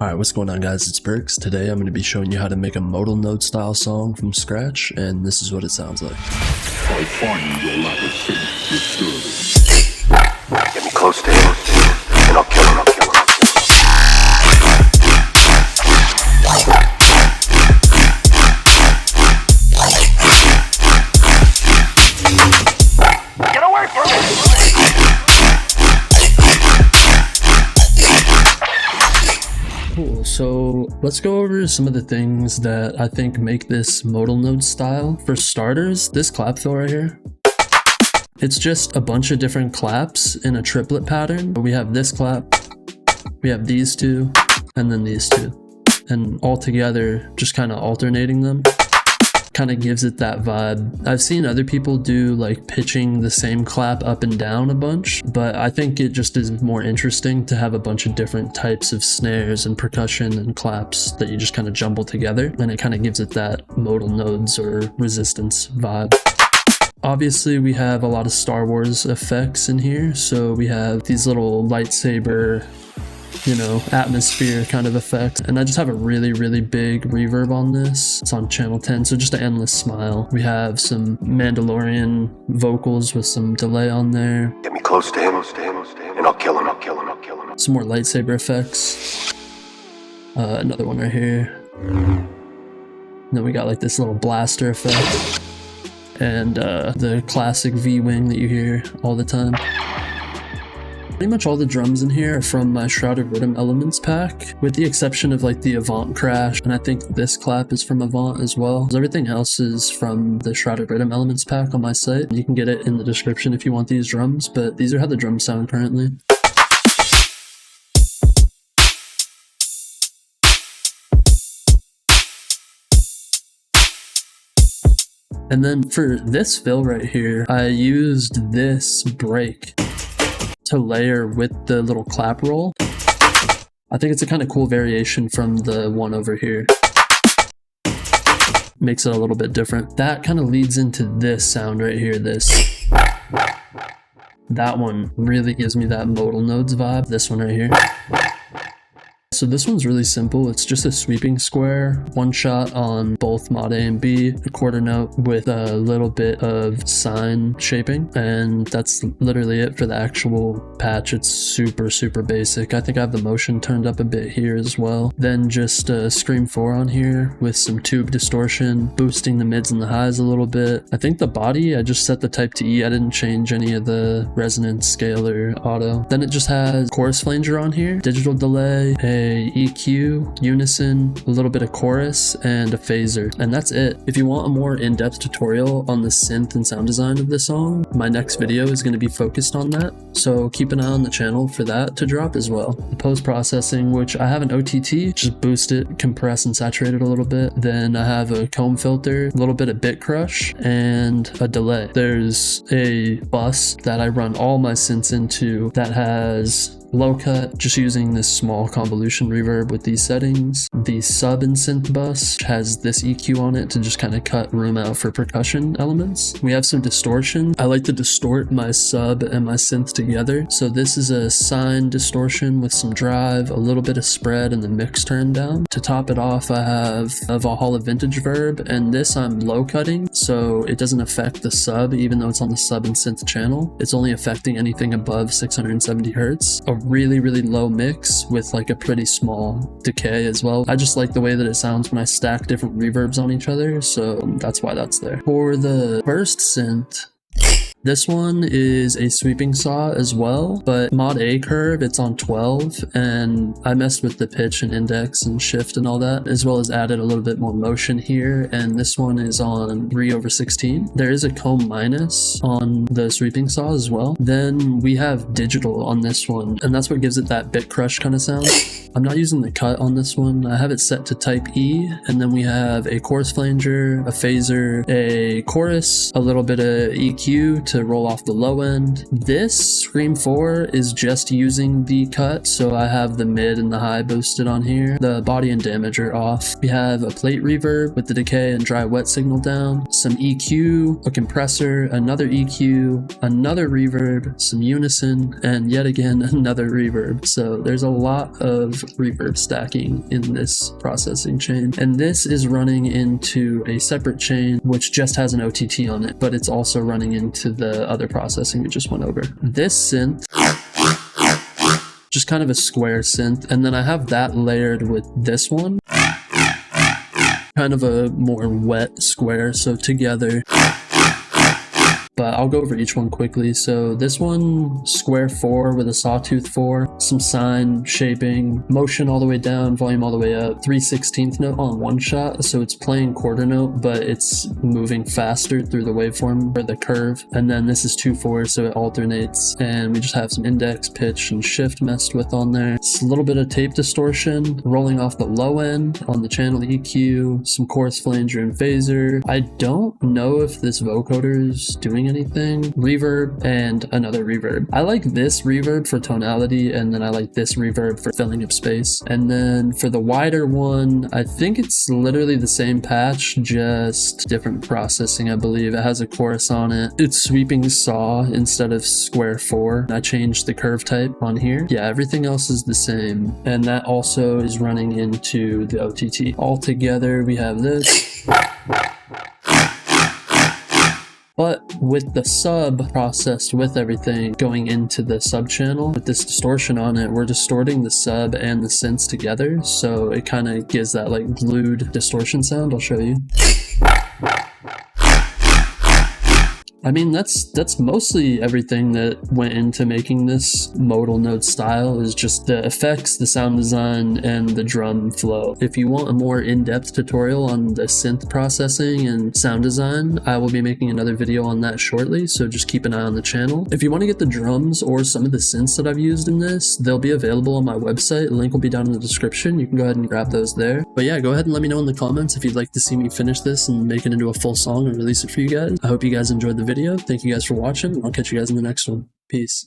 Alright, what's going on guys, it's Berks. Today I'm going to be showing you how to make a modal node style song from scratch, and this is what it sounds like. I find your lack of sense disturbing. Get me close to him, and I'll kill him. Get away from me! Cool, so let's go over some of the things that I think make this modal node style. For starters, this clap fill right here. It's just a bunch of different claps in a triplet pattern. We have this clap, we have these two, and then these two. And all together, just kind of alternating them, kind of gives it that vibe. I've seen other people do like pitching the same clap up and down a bunch, but I think it just is more interesting to have a bunch of different types of snares and percussion and claps that you just kind of jumble together, and it kind of gives it that modal nodes or resistance vibe. Obviously, we have a lot of Star Wars effects in here, so we have these little lightsaber, you know, atmosphere kind of effects. And I just have a really big reverb on this. It's on channel 10, so just an endless smile. We have some Mandalorian vocals with some delay on there. Get me close to him, and I'll kill him. Some more lightsaber effects. Another one right here. And then we got like this little blaster effect. And the classic V-wing that you hear all the time. Pretty much all the drums in here are from my Shrouded Riddim Elements pack, with the exception of like the Avant crash, and I think this clap is from Avant as well. Everything else is from the Shrouded Riddim Elements pack on my site. You can get it in the description if you want these drums, but these are how the drums sound currently. And then for this fill right here, I used this break to layer with the little clap roll. I think it's a kind of cool variation from the one over here. Makes it a little bit different. That kind of leads into this sound right here, this. That one really gives me that modal nodes vibe, this one right here. So this one's really simple. It's just a sweeping square, one shot on both mod A and B, a quarter note with a little bit of sine shaping, and that's literally it for the actual patch. It's super basic. I think I have the motion turned up a bit here as well. Then just Scream 4 on here with some tube distortion, boosting the mids and the highs a little bit. I think the body, I just set the type to E. I didn't change any of the resonance, scale, or auto. Then it just has chorus flanger on here, digital delay, a EQ, unison, a little bit of chorus, and a phaser, and that's it. If you want a more in-depth tutorial on the synth and sound design of this song, my next video is going to be focused on that, so keep an eye on the channel for that to drop as well. The post-processing, which I have an OTT, just boost it, compress and saturate it a little bit. Then I have a comb filter, a little bit of bit crush, and a delay. There's a bus that I run all my synths into that has low cut, just using this small convolution reverb with these settings. The sub and synth bus has this EQ on it to just kind of cut room out for percussion elements. We have some distortion. I like to distort my sub and my synth together. So this is a sine distortion with some drive, a little bit of spread, and the mix turned down. To top it off, I have a Valhalla Vintage Verb, and this I'm low cutting, so it doesn't affect the sub, even though it's on the sub and synth channel. It's only affecting anything above 670 hertz. A really low mix with like a pretty small decay as well. I just like the way that it sounds when I stack different reverbs on each other, so that's why that's there. For the first synth, this one is a sweeping saw as well, but mod A curve, it's on 12, and I messed with the pitch and index and shift and all that, as well as added a little bit more motion here, and this one is on 3/16. There is a comb minus on the sweeping saw as well. Then we have digital on this one, and that's what gives it that bit crush kind of sound. I'm not using the cut on this one. I have it set to type E, and then we have a chorus flanger, a phaser, a chorus, a little bit of EQ to to roll off the low end. This Scream 4 is just using the cut, so I have the mid and the high boosted on here. The body and damage are off. We have a plate reverb with the decay and dry wet signal down, some EQ, a compressor, another EQ, another reverb, some unison, and yet again another reverb. So there's a lot of reverb stacking in this processing chain. And this is running into a separate chain which just has an OTT on it, but it's also running into the other processing we just went over. This synth, just kind of a square synth, and then I have that layered with this one, kind of a more wet square, so together. But I'll go over each one quickly. So this one, square 4 with a sawtooth 4, some sine shaping, motion all the way down, volume all the way up, 3/16 note on one shot. So it's playing quarter note, but it's moving faster through the waveform or the curve. And then this is 2/4, so it alternates. And we just have some index, pitch, and shift messed with on there. It's a little bit of tape distortion, rolling off the low end on the channel EQ, some chorus flanger and phaser. I don't know if this vocoder is doing anything. Reverb and another reverb. I like this reverb for tonality, and then I like this reverb for filling up space. And then for the wider one, I think it's literally the same patch, just different processing, I believe. It has a chorus on it. It's sweeping saw instead of square 4. I changed the curve type on here. Yeah, everything else is the same. And that also is running into the OTT. All together, we have this. But with the sub processed with everything going into the sub channel, with this distortion on it, we're distorting the sub and the synths together. So it kind of gives that like glued distortion sound. I'll show you. I mean, that's mostly everything that went into making this modal node style, is just the effects, the sound design, and the drum flow. If you want a more in-depth tutorial on the synth processing and sound design, I will be making another video on that shortly, so just keep an eye on the channel. If you want to get the drums or some of the synths that I've used in this, they'll be available on my website. The link will be down in the description. You can go ahead and grab those there. But yeah, go ahead and let me know in the comments if you'd like to see me finish this and make it into a full song and release it for you guys. I hope you guys enjoyed the video. Thank you guys for watching. I'll catch you guys in the next one. Peace.